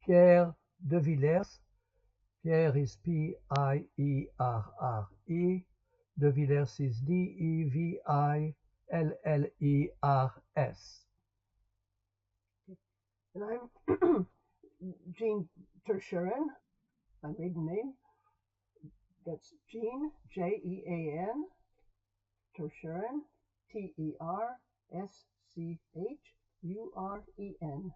Pierre de Villers. Pierre is P-I-E-R-R-E. De Villers is D-E-V-I-L-L-E-R-S. And I'm Jean Terschuren, my maiden name. That's Jean, Jean, Terschuren, Terschuren.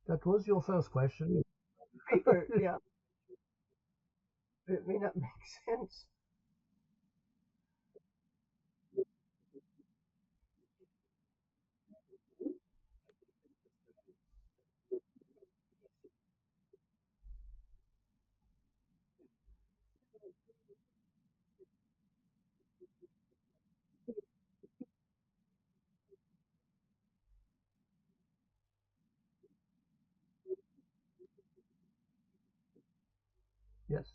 That was your first question. Paper, yeah. It may not make sense. Yes.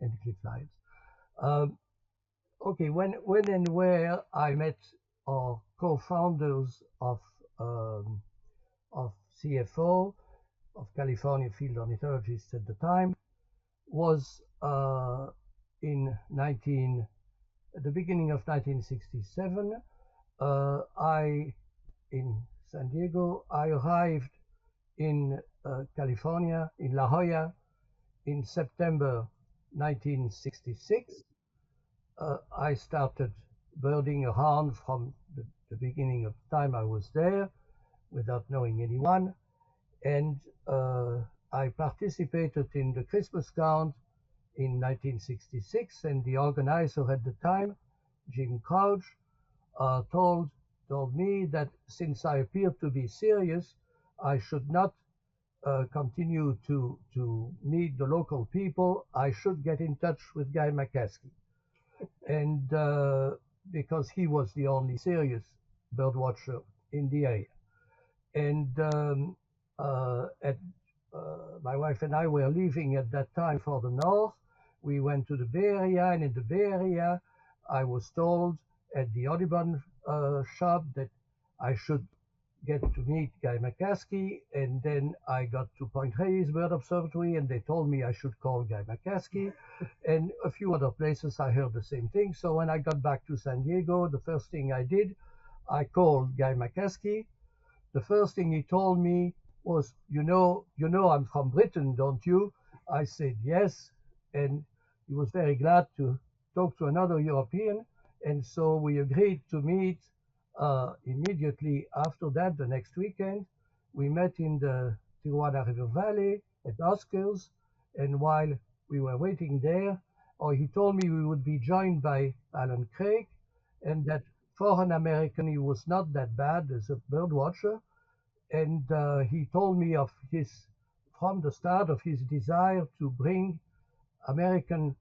And cliff lines. Um, okay, when and where I met our co-founders um, of CFO, of California Field Ornithologists at the time, was at the beginning of 1967. I in San Diego. I arrived in California, in La Jolla, in September 1966. I started birding around from the beginning of the time I was there without knowing anyone. And I participated in the Christmas count in 1966, and the organizer at the time, Jim Crouch, told me that since I appeared to be serious, I should not continue to meet the local people. I should get in touch with Guy McCaskey, and because he was the only serious bird watcher in the area. And my wife and I were leaving at that time for the north. We went to the Bay Area, and in the Bay Area, I was told at the Audubon shop that I should get to meet Guy McCaskey, and then I got to Point Reyes Bird Observatory, and they told me I should call Guy McCaskey, and a few other places I heard the same thing. So when I got back to San Diego, the first thing I did, I called Guy McCaskey. The first thing he told me was, I'm from Britain, don't you? I said yes, and he was very glad to talk to another European, and so we agreed to meet immediately after that, the next weekend. We met in the Tijuana River Valley at Oscars, and while we were waiting there, he told me we would be joined by Alan Craig, and that for an American, he was not that bad as a bird watcher. And he told me of from the start of his desire to bring American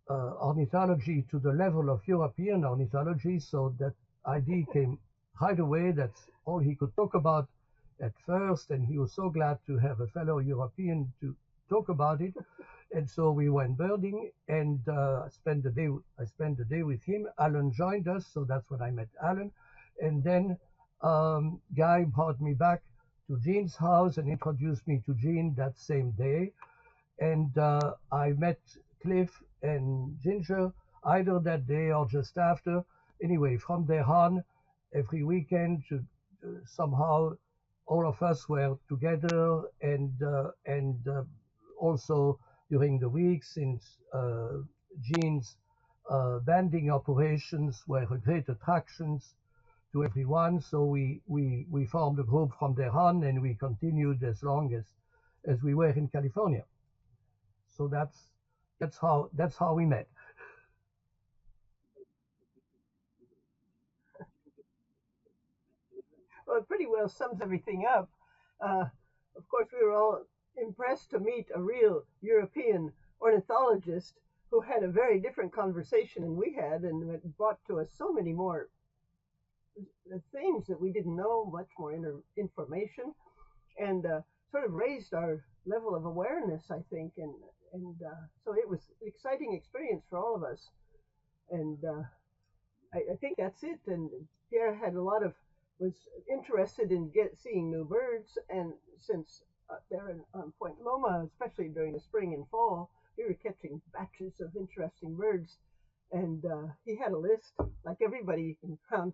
ornithology to the level of European ornithology. So that idea came right away. That's all he could talk about at first. And he was so glad to have a fellow European to talk about it. And so we went birding, and I spent the day with him. Alan joined us, so that's when I met Alan. And then Guy brought me back to Jean's house and introduced me to Jean that same day. And I met Cliff and Ginger either that day or just after. Anyway, from there on, every weekend, somehow all of us were together, and also during the week, since Jean's banding operations were a great attractions to everyone. So we formed a group from there on, and we continued as long as we were in California. So that's how we met. Well, it pretty well sums everything up. Uh, of course, we were all impressed to meet a real European ornithologist who had a very different conversation than we had, and it brought to us so many more things that we didn't know, much more information, and sort of raised our level of awareness, I think, and so it was an exciting experience for all of us, and I think that's it. And Pierre had a lot of was interested in seeing new birds, and since there on Point Loma, especially during the spring and fall, we were catching batches of interesting birds, and he had a list, like everybody found,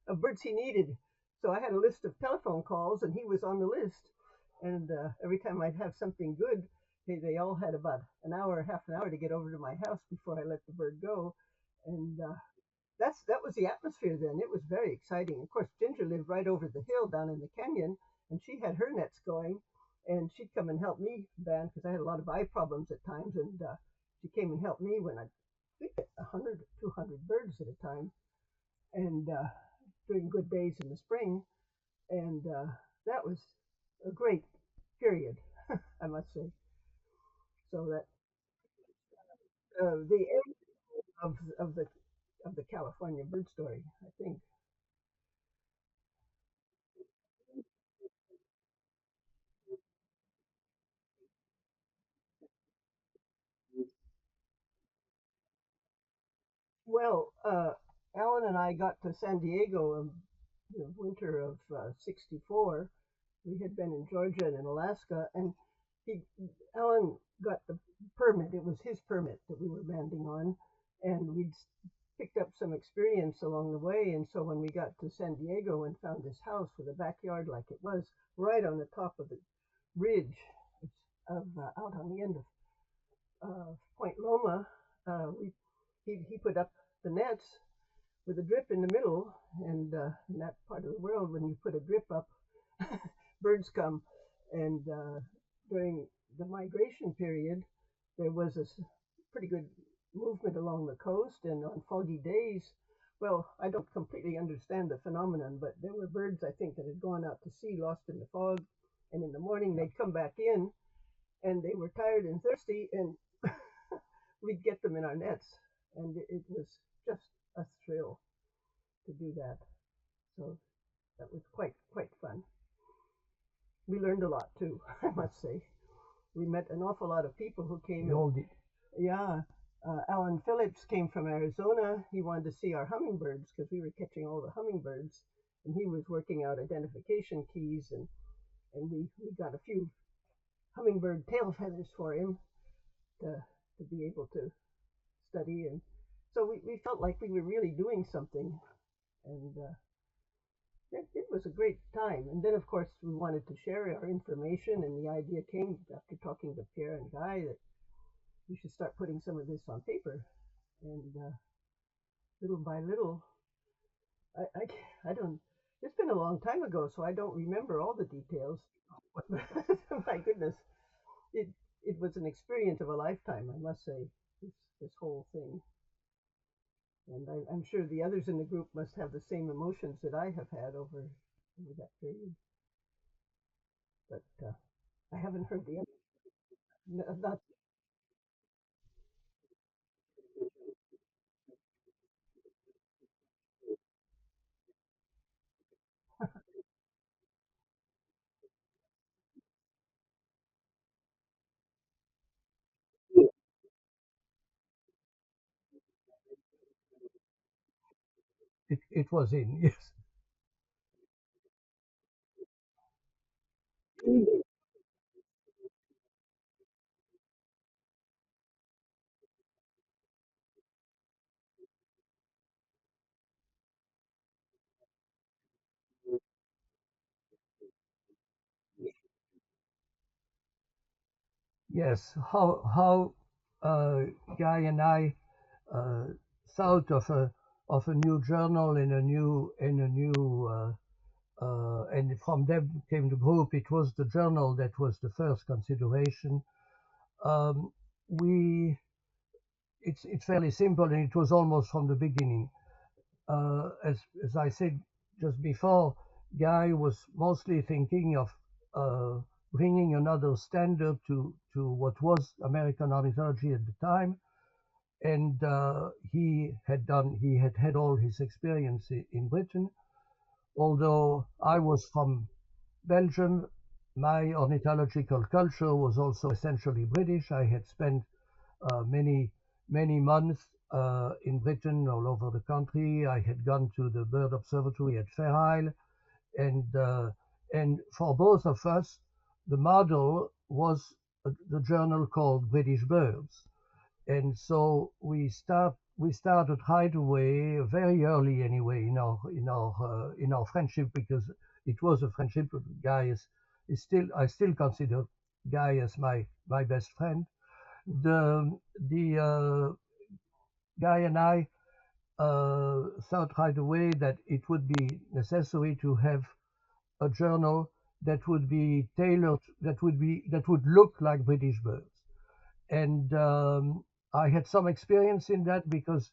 of birds he needed. So I had a list of telephone calls, and he was on the list. And every time I'd have something good, they all had about an hour, half an hour to get over to my house before I let the bird go. And that was the atmosphere then. It was very exciting. Of course, Ginger lived right over the hill down in the canyon, and she had her nets going, and she'd come and help me band because I had a lot of eye problems at times, and she came and helped me when I think 100 or 200 birds at a time, and during good days in the spring, and that was a great period, I must say. So that the end of the California bird story, I think. Well, Alan and I got to San Diego in the winter of '64. We had been in Georgia and in Alaska, and he, Alan got the permit. It was his permit that we were banding on, and we'd picked up some experience along the way. And so when we got to San Diego and found this house with a backyard like it was, right on the top of the ridge of out on the end of Point Loma, we he put up the nets with a drip in the middle, and in that part of the world, when you put a drip up, birds come. And during the migration period, there was a pretty good movement along the coast, and on foggy days, well, I don't completely understand the phenomenon, but there were birds, I think, that had gone out to sea, lost in the fog, and in the morning they'd come back in, and they were tired and thirsty, and we'd get them in our nets, and it was just a thrill to do that. So that was quite fun. We learned a lot too, I must say. We met an awful lot of people who came. We all did. Yeah, Alan Phillips came from Arizona. He wanted to see our hummingbirds because we were catching all the hummingbirds, and he was working out identification keys, and we got a few hummingbird tail feathers for him to be able to study, and so we felt like we were really doing something, and it was a great time. And then, of course, we wanted to share our information, and the idea came after talking to Pierre and Guy that we should start putting some of this on paper. And little by little, I don't. It's been a long time ago, so I don't remember all the details. My goodness, it it was an experience of a lifetime, I must say. This whole thing, and I'm sure the others in the group must have the same emotions that I have had over that period. But I haven't heard the other. Not It was in, yes. Yes, how Guy and I uh, thought of a new journal in a new and from them came the group. It was the journal that was the first consideration. Um, we it's fairly simple, and it was almost from the beginning. As I said just before, Guy was mostly thinking of bringing another standard to what was American ornithology at the time, and he had all his experience in Britain. Although I was from Belgium, my ornithological culture was also essentially British. I had spent many months in Britain, all over the country. I had gone to the bird observatory at Fair Isle, and uh, and for both of us, the model was the journal called British Birds, and so we started right away, very early anyway, in our friendship, because it was a friendship. Guy is still I still consider Guy as my best friend. The Guy and I thought right away that it would be necessary to have a journal that would be tailored, that would look like British Birds. And I had some experience in that because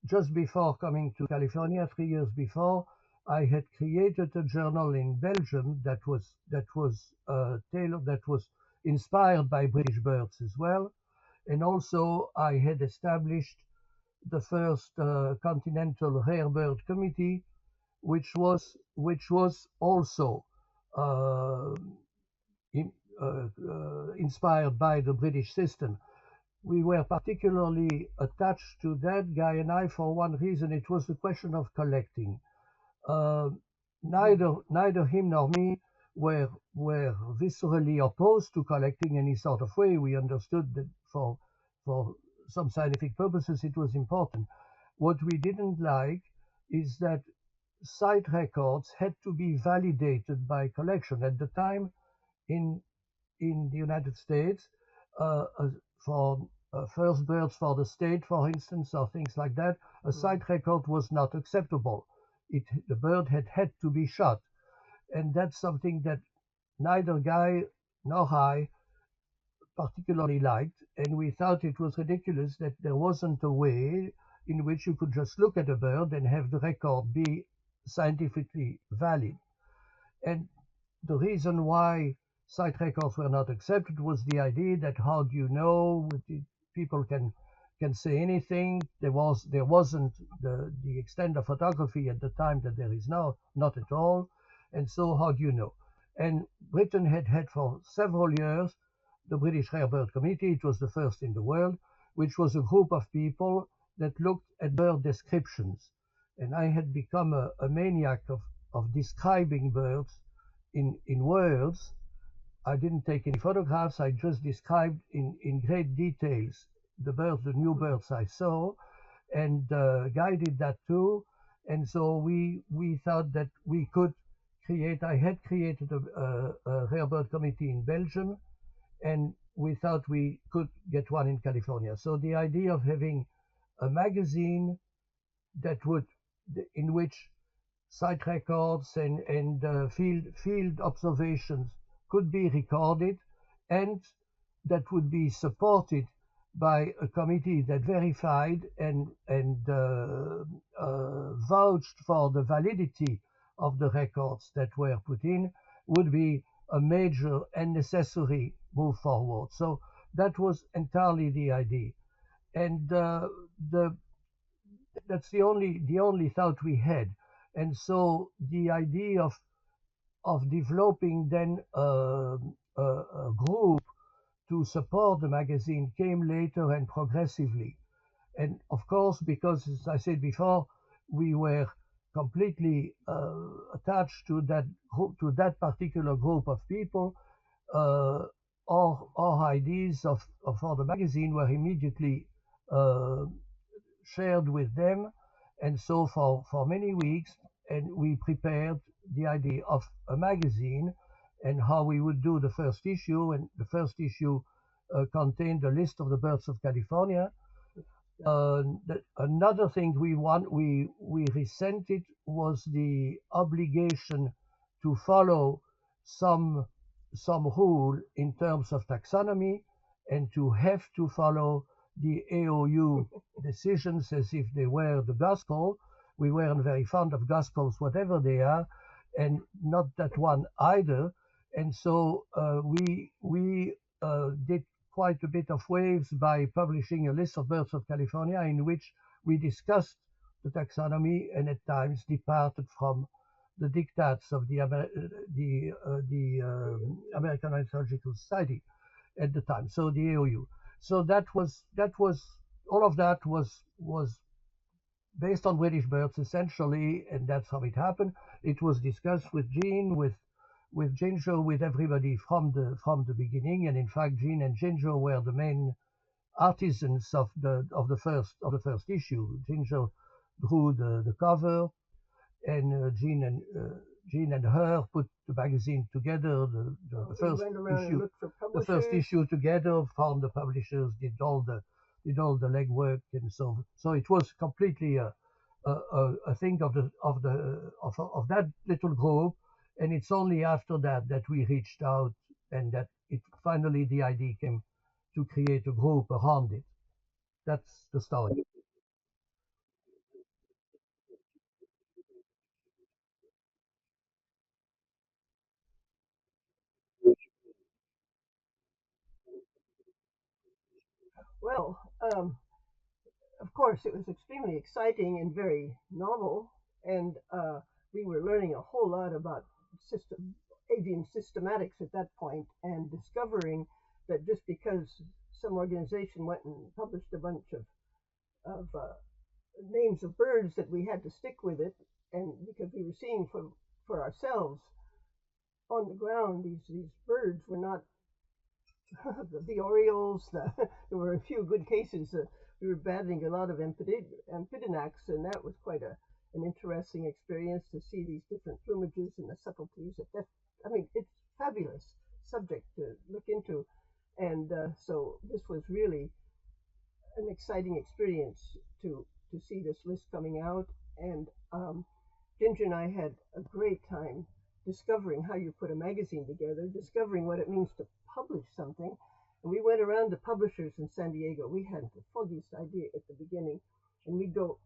just before coming to California, 3 years before, I had created a journal in Belgium that was tailored, that was inspired by British Birds as well. And also, I had established the first Continental Rare Bird Committee, which was also uh, in, inspired by the British system. We were particularly attached to that, Guy and I, for one reason. It was the question of collecting. Uh, neither him nor me were viscerally opposed to collecting any sort of way. We understood that for some scientific purposes it was important. What we didn't like is that site records had to be validated by collection. At the time, in in the United States, for first birds for the state, for instance, or things like that, a site record was not acceptable. The bird had to be shot, and that's something that neither Guy nor I particularly liked, and we thought it was ridiculous that there wasn't a way in which you could just look at a bird and have the record be scientifically valid. And the reason why site records were not accepted was the idea that how do you know, people can say anything. There wasn't the extent of photography at the time that there is now, not at all. And so how do you know? And Britain had for several years the British Rare Bird Committee. It was the first in the world, which was a group of people that looked at bird descriptions. And I had become a maniac of describing birds in words. I didn't take any photographs. I just described in great details the new birds I saw, and Guy did that too. And so we thought that we could create. I had created a rare bird committee in Belgium, and we thought we could get one in California. So the idea of having a magazine that would, in which site records and field observations could be recorded, and that would be supported by a committee that verified and vouched for the validity of the records that were put in, would be a major and necessary move forward. So that was entirely the idea, and the that's the only thought we had. And so the idea of developing then a group to support the magazine came later and progressively. And of course, because as I said before, we were completely attached to that particular group of people, uh, our ideas for the magazine were immediately uh, shared with them. And so for many weeks, and we prepared the idea of a magazine and how we would do the first issue. And the first issue contained a list of the birds of California. Another thing we resented was the obligation to follow some some rule in terms of taxonomy and to have to follow the AOU decisions as if they were the gospel. We weren't very fond of gospels, whatever they are, and not that one either. And so we did quite a bit of waves by publishing a list of birds of California in which we discussed the taxonomy and at times departed from the diktats of the American Ornithological Society at the time, so the AOU. So that was all of that was based on British birds essentially, and that's how it happened. It was discussed with Jean, with Ginger, with everybody from the beginning, and in fact, Jean and Ginger were the main artisans of the first issue. Ginger drew the cover, and Jean and her put the magazine together. The We first went around and issue, looked for the first publishers. issue together, found the publishers, did all the legwork, and so it was completely a thing of that little group, and it's only after that we reached out, and that it finally the idea came to create a group around it. That's the story. Well, of course, it was extremely exciting and very novel, and we were learning a whole lot about avian systematics at that point, and discovering that just because some organization went and published a bunch of names of birds, that we had to stick with it, and because we were seeing for ourselves on the ground, these birds were not the Orioles. There were a few good cases. We were battling a lot of Amphidonax, and that was quite an interesting experience to see these different plumages and the subtleties. I mean, it's fabulous subject to look into, and so this was really an exciting experience to see this list coming out. And Ginger and I had a great time discovering how you put a magazine together, discovering what it means to publish something. And we went around to publishers in San Diego. We hadn't the foggiest idea at the beginning. And we'd go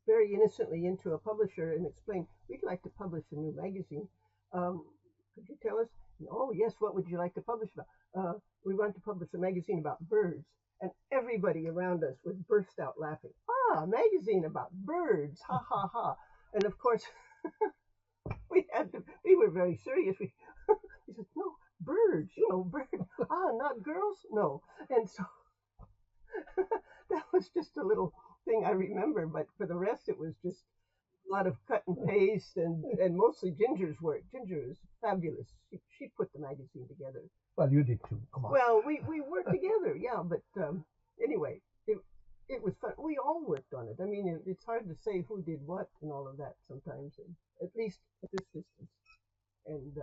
very innocently into a publisher and explain, we'd like to publish a new magazine. Could you tell us? Oh, yes, what would you like to publish about? We want to publish a magazine about birds. And everybody around us would burst out laughing. Ah, a magazine about birds. Ha, ha, ha. And of course, we were very serious. We said, no, birds, birds. Ah, not girls? No. And so that was just a little thing I remember. But for the rest, it was just a lot of cut and paste, and mostly Ginger's work. Ginger is fabulous. She put the magazine together. Well, you did too. Come on. Well, we worked together, yeah. But anyway, it was fun. We all worked on it. I mean, it's hard to say who did what and all of that sometimes, at least at this distance. And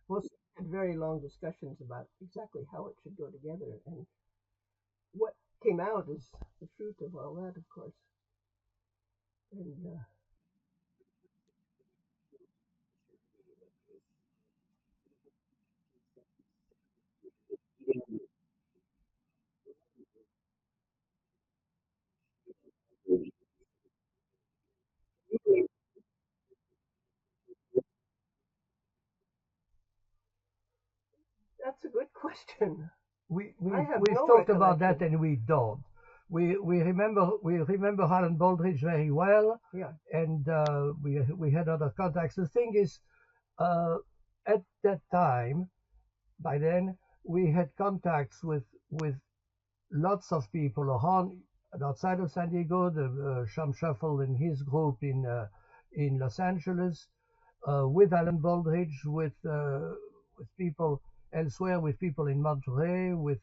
most had very long discussions about exactly how it should go together. And what came out is the fruit of all that, of course. And that's a good question. I have We've no talked about that, recollection. and we don't. We remember Alan Baldridge very well, Yeah, and we had other contacts. The thing is, uh, at that time, by then, we had contacts with lots of people around and outside of San Diego. The Sham Shuffle and his group in Los Angeles, with Alan Baldridge, with people elsewhere, with people in Monterey, with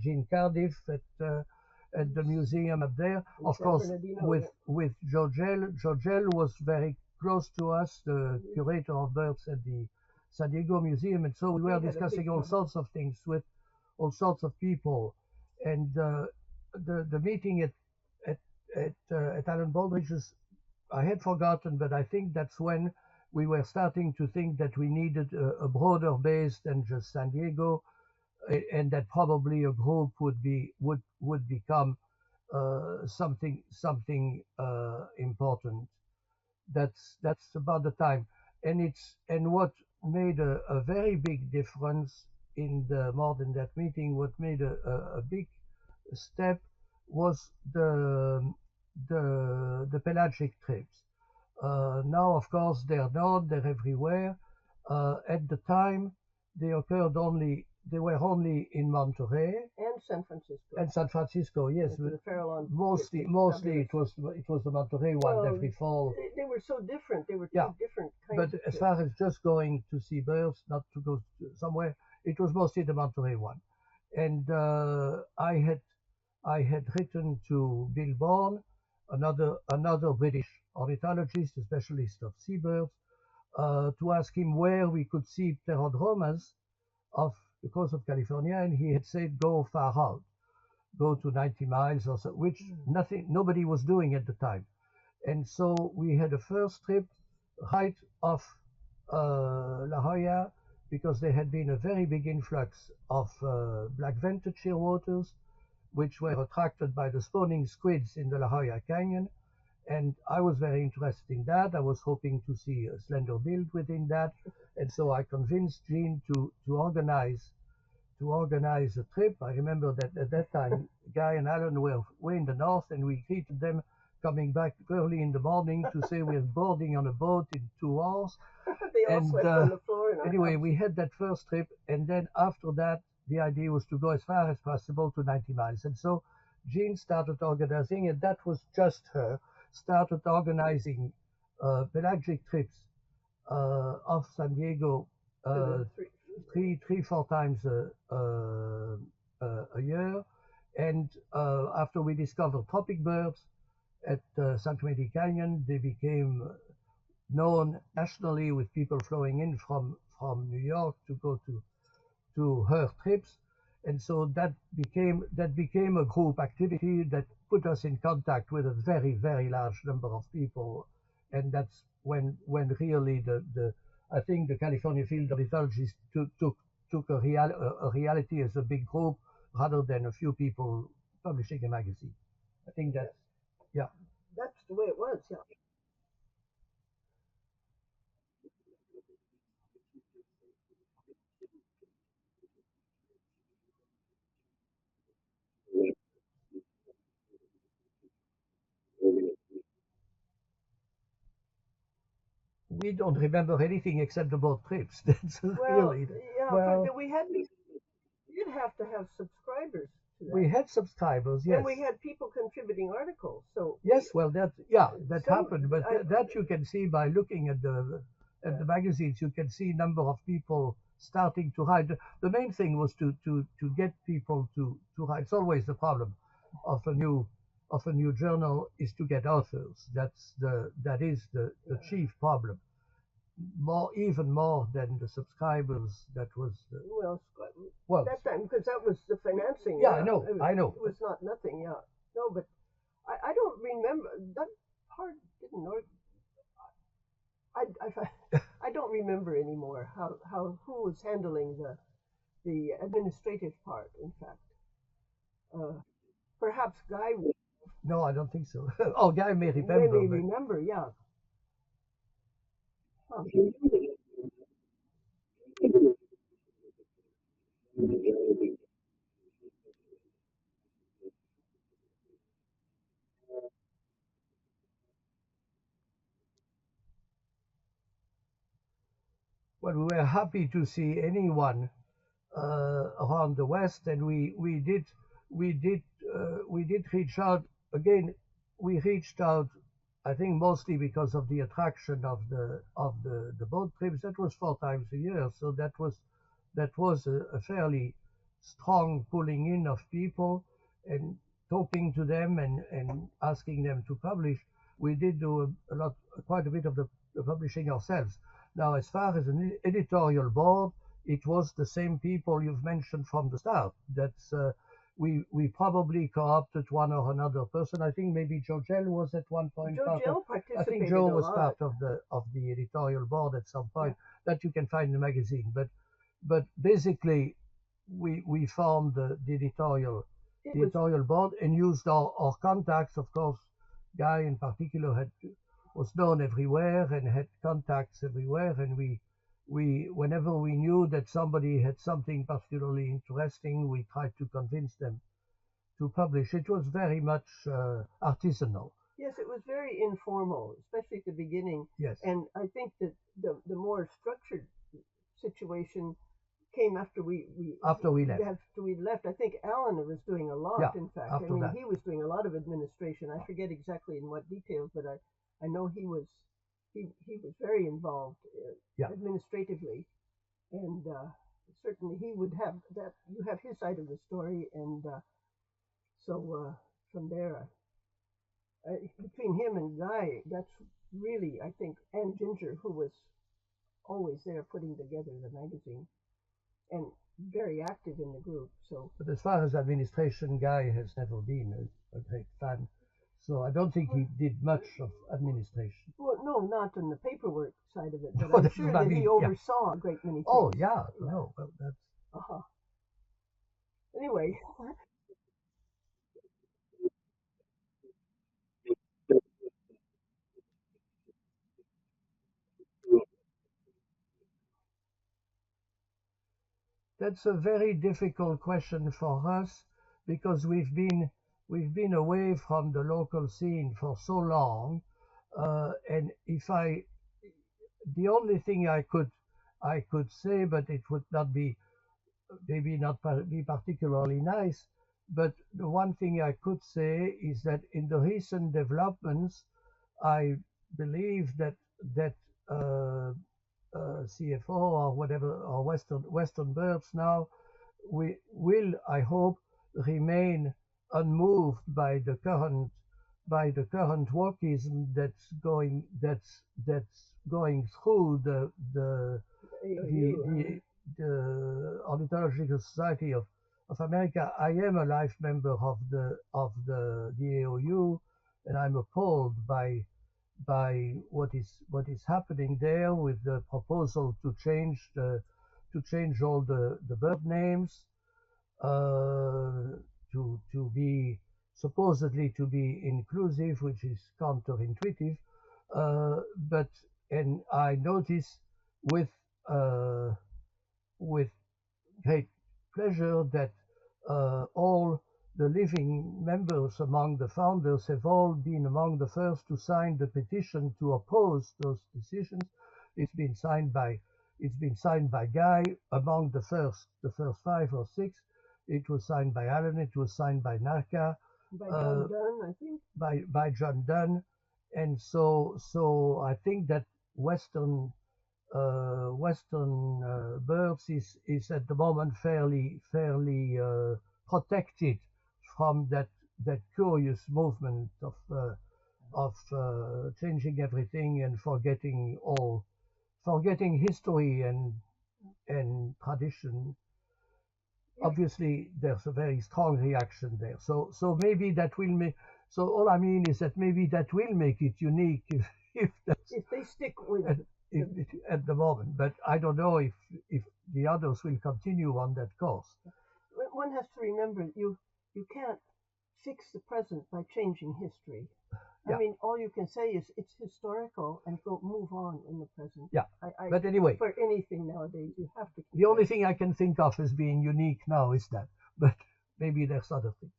Jean Cardiff at the museum up there. in Of San course, Bernardino. with Yeah. with Georgel. Georgel was very close to us, the curator of birds at the San Diego Museum, and so we We were had a big discussing all time. sorts of things with all sorts of people. And the meeting at Alan Baldridge's, I had forgotten, but I think that's when we were starting to think that we needed a broader base than just San Diego, and that probably a group would become something important. That's about the time, and what made a very big difference in the more than that meeting. What made a big step was the pelagic trips. Now, of course, they're not, they're everywhere. At the time, they were only in Monterey and San Francisco. and San Francisco. Yes, The Farallon mostly it was the Monterey one Well, every fall. They were so different. They were two Yeah, different kinds but of as trips. far as just going to see birds, not to go somewhere, it was mostly the Monterey one. And I had written to Bill Bourne, another British ornithologist, a specialist of seabirds, to ask him where we could see pterodromas off the coast of California, and he had said go far out, go to 90 miles or so, which nobody was doing at the time. And so we had a first trip right off La Jolla, because there had been a very big influx of black-vented shearwaters, which were attracted by the spawning squids in the La Jolla Canyon. And I was very interested in that. I was hoping to see a slender bill within that. And so I convinced Jean to organize a trip. I remember that at that time, Guy and Alan were way in the north, and we greeted them coming back early in the morning to say we're boarding on a boat in 2 hours. They all slept on the floor. Anyway, we had that first trip, and then after that, the idea was to go as far as possible to 90 miles. And so Jean started organizing, and that was just her, started organizing pelagic trips off San Diego three, 4 times a year. And after we discovered tropic birds at San Clemente Canyon, they became known nationally, with people flowing in from New York to go to her trips. And so that became a group activity that put us in contact with a very, very large number of people. And that's when really I think the California field ornithologists took a reality as a big group rather than a few people publishing a magazine. I think that's, yeah. That's the way it was, yeah. We don't remember anything except the boat trips. That's really. Yeah, well, but we did have to have subscribers to that. We had subscribers, yes. And we had people contributing articles. So yes, well, that happened, but that you can see by looking at the magazines. You can see number of people starting to write. The main thing was to get people to write. It's always the problem of a new journal, is to get authors. That is the chief problem. Even more than the subscribers. That was well that time, because that was the financing. Yeah, I know. It was not nothing. Yeah, no, but I don't remember that part. Didn't know. I don't remember anymore how who was handling the administrative part. In fact, perhaps Guy. No, I don't think so. Oh, Guy may remember. Remember, yeah. Huh. Well, we were happy to see anyone around the West, and we did reach out again. We reached out, I think, mostly because of the attraction of the boat trips. That was 4 times a year, so that was a fairly strong pulling in of people, and talking to them and asking them to publish. We did do quite a bit of the publishing ourselves. Now, as far as an editorial board, it was the same people you've mentioned from the start. That's we probably co-opted one or another person. I think maybe Joe Gell was at one point Joe part of. Gell I think participated Joe a was lot. part of the editorial board at some Yeah. point that you can find in the magazine. But basically, we formed the editorial board and used our contacts. Of course, Guy in particular was known everywhere and had contacts everywhere, and we whenever we knew that somebody had something particularly interesting, we tried to convince them to publish. It was very much artisanal. Yes, it was very informal, especially at the beginning. Yes. And I think that the more structured situation came after we left. After we left. I think Alan was doing a lot. Yeah, in fact, after that. he was doing a lot of administration. I forget exactly in what details, but I know he was very involved administratively, and certainly he would have that. You have his side of the story, and so from there, between him and Guy, that's really, I think, and Ginger, who was always there putting together the magazine and very active in the group. So, but as far as administration, Guy has never been a great fan. So I don't think he did much of administration. Well, no, not on the paperwork side of it, but I'm sure that he oversaw a great many things. Oh yeah, no, well, that's. Anyway. That's a very difficult question for us because we've been away from the local scene for so long, and the only thing I could say, but it would not be maybe not be particularly nice, but the one thing I could say is that in the recent developments, I believe that uh, CFO or whatever or Western Birds now we will, I hope, remain unmoved by the current wokeism that's going through the Ornithological Society of America. I am a life member of the AOU, and I'm appalled by what is happening there with the proposal to change all the bird names to be supposedly to be inclusive, which is counterintuitive. But and I notice with uh, with great pleasure that all the living members among the founders have all been among the first to sign the petition to oppose those decisions. It's been signed by Guy among the first 5 or 6. It was signed by Alan. It was signed by Narka. By John Dunn, I think. By John Dunn, and so I think that Western birds is at the moment fairly protected from that curious movement of changing everything and forgetting history and tradition. Obviously, there's a very strong reaction there. So maybe that will make. So all I mean is that maybe that will make it unique if they stick with at the moment. But I don't know if the others will continue on that course. One has to remember you can't fix the present by changing history. Yeah. I mean, all you can say is it's historical and go move on in the present. Yeah. But anyway, for anything nowadays, you have to. The only thing I can think of as being unique now is that, but maybe there's other things.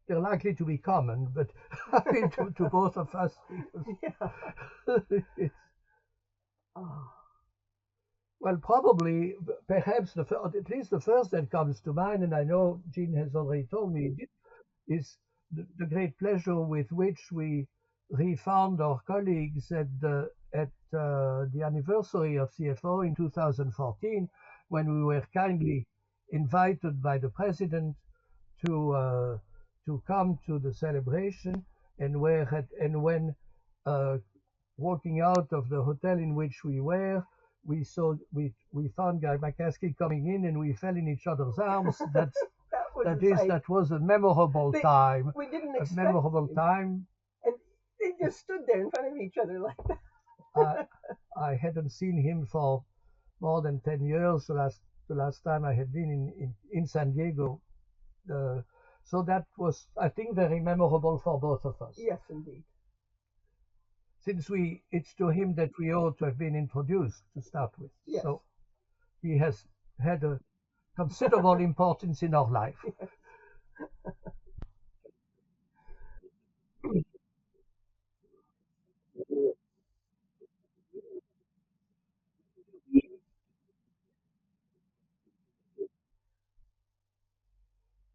They're likely to be common, but I mean to both of us. Well, probably, perhaps at least the first that comes to mind, and I know Jean has already told me, is the great pleasure with which we we found our colleagues at the anniversary of CFO in 2014, when we were kindly invited by the president to uh, to come to the celebration, and when uh, walking out of the hotel in which we were, we found Guy McCaskey coming in, and we fell in each other's arms. That was a memorable time. We didn't A expect memorable it. time. And they just stood there in front of each other like that. I hadn't seen him for more than 10 years. The last time I had been in San Diego. Uh, so that was, I think, very memorable for both of us. Yes, indeed. Since it's to him that we ought to have been introduced to start with. Yes. So he has had a considerable importance in our life.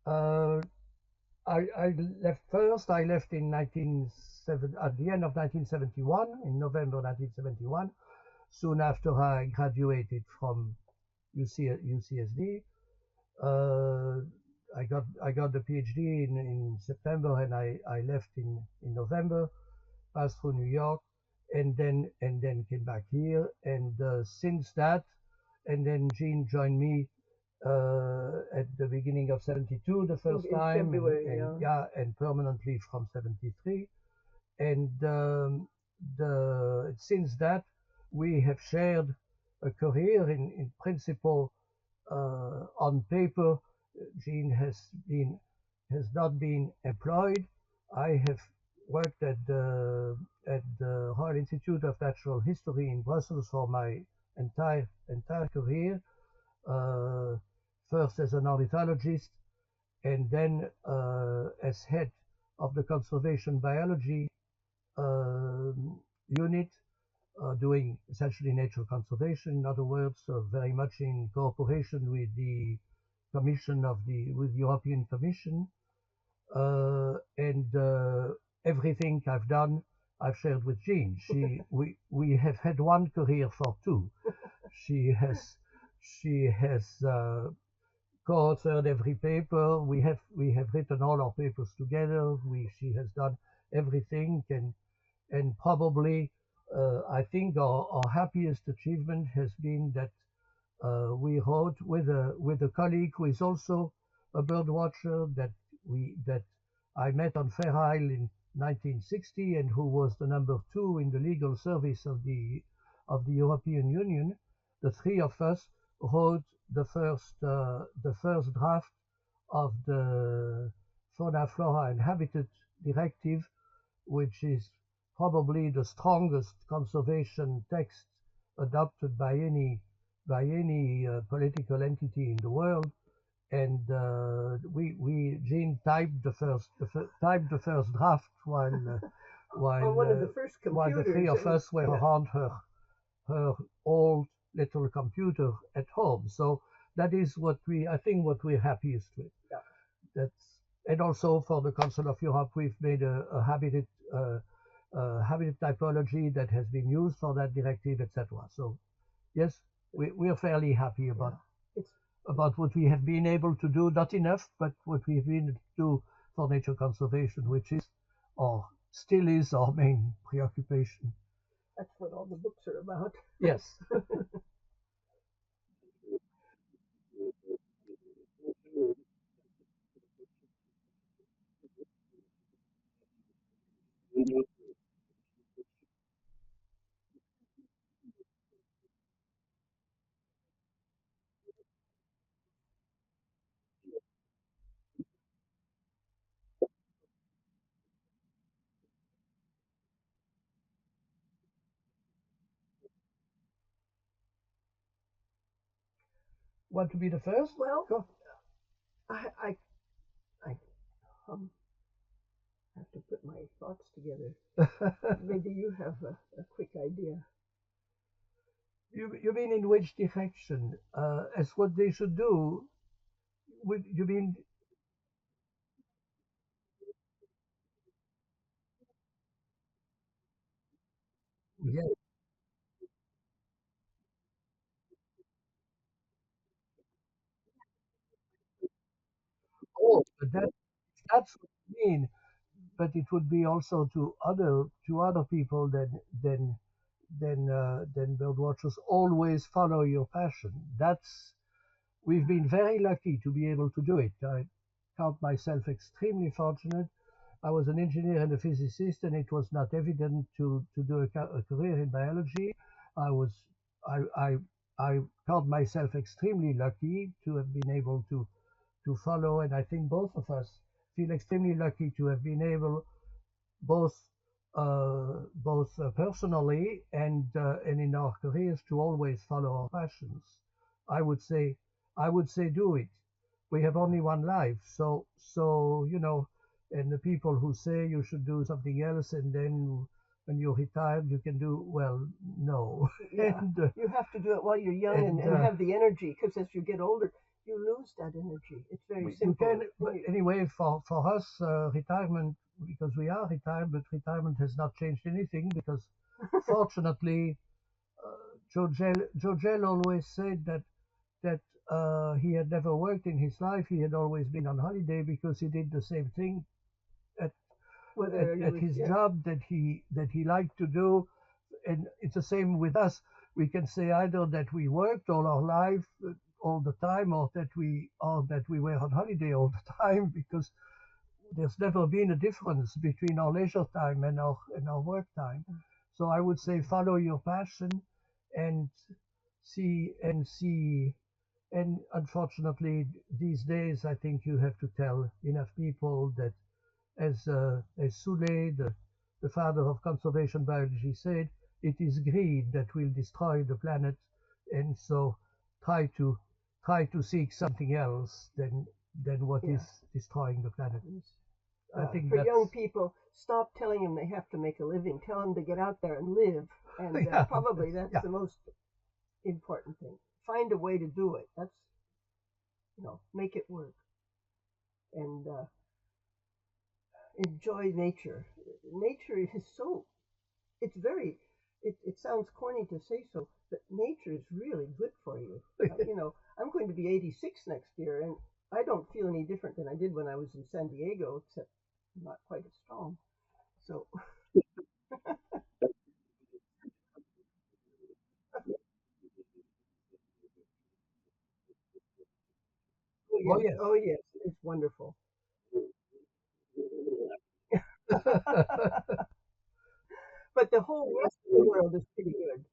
Uh, I left first. I left in at the end of 1971, in November 1971, soon after I graduated from UCSD. Uh, I got the PhD in September, and I left in November, passed through New York, and then came back here. And since that, and then Jean joined me at the beginning of 72 the first In time, February, and permanently from 73. And since that, we have shared a career in principle. On paper, Jean has not been employed. I have worked at the Royal Institute of Natural History in Brussels for my entire career. Uh, First as an ornithologist, and then as head of the conservation biology unit, doing essentially nature conservation. In other words, very much in cooperation with the Commission with the European Commission, and everything I've done, I've shared with Jean. We have had one career for two. She has co-authored every paper. We have written all our papers together. She has done everything, and probably I think our happiest achievement has been that we wrote with a colleague who is also a bird watcher that I met on Fair Isle in 1960, and who was the number two in the legal service of the European Union. The three of us wrote the first draft of the Fauna, Flora and Habitat Directive, which is probably the strongest conservation text adopted by any political entity in the world. And Jean typed the first draft while one of the first while the three of us were around her old little computer at home. So that is I think what we're happiest with. Yeah. And also for the Council of Europe, we've made a habitat typology that has been used for that directive, etc. So yes, we're fairly happy about what we have been able to do. Not enough, but what we've been able to do for nature conservation, which is, or still is, our main preoccupation. That's what all the books are about. Yes. Want to be the first? Well, Go. I have to put my thoughts together. Maybe you have a quick idea. You mean in which direction? As what they should do? You mean? yeah. Oh, but that's what I mean. But it would be also to other people than bird watchers. Always follow your passion. That's We've been very lucky to be able to do it. I count myself extremely fortunate. I was an engineer and a physicist, and it was not evident to do a career in biology. I was I, I I count myself extremely lucky to have been able to follow, and I think both of us feel extremely lucky to have been able both personally and in our careers to always follow our passions. I would say I would say do it. We have only one life, so. And the people who say you should do something else and then when you're retired you can do well, no. Yeah, and you have to do it while you're young and and have the energy, because as you get older, you lose that energy. It's very you simple. can, but anyway, for us, retirement, because we are retired, but retirement has not changed anything because fortunately, Jogel always said that he had never worked in his life. He had always been on holiday because he did the same thing at Whether you at was, his yeah, job that he liked to do. And it's the same with us. We can say either that we worked all our life, all the time, or that we were on holiday all the time, because there's never been a difference between our leisure time and our work time. So I would say follow your passion and see. And unfortunately, these days, I think you have to tell enough people that, as Soule, the father of conservation biology, said, it is greed that will destroy the planet, and so try to try to seek something else than what is yeah. destroying the planet. I think For young that's people, stop telling them they have to make a living. Tell them to get out there and live. And yeah, probably that's yeah. the most important thing. Find a way to do it. That's, make it work. And enjoy nature. Nature is so, it's very, it sounds corny to say so, but nature is really good for you. I'm going to be 86 next year, and I don't feel any different than I did when I was in San Diego, except not quite as strong. So, oh Oh yes, yes. oh yes, it's wonderful. But the whole rest of the world is pretty good.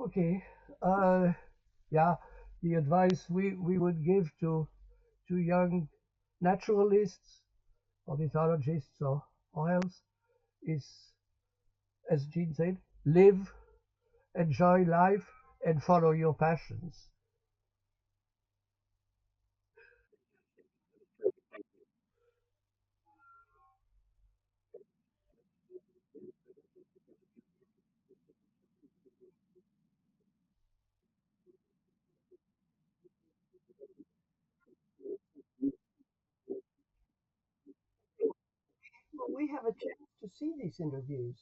Okay. Uh, yeah. The advice we would give to young naturalists, ornithologists, or else is, as Jean said, live, enjoy life, and follow your passions. Well, we have a chance to see these interviews.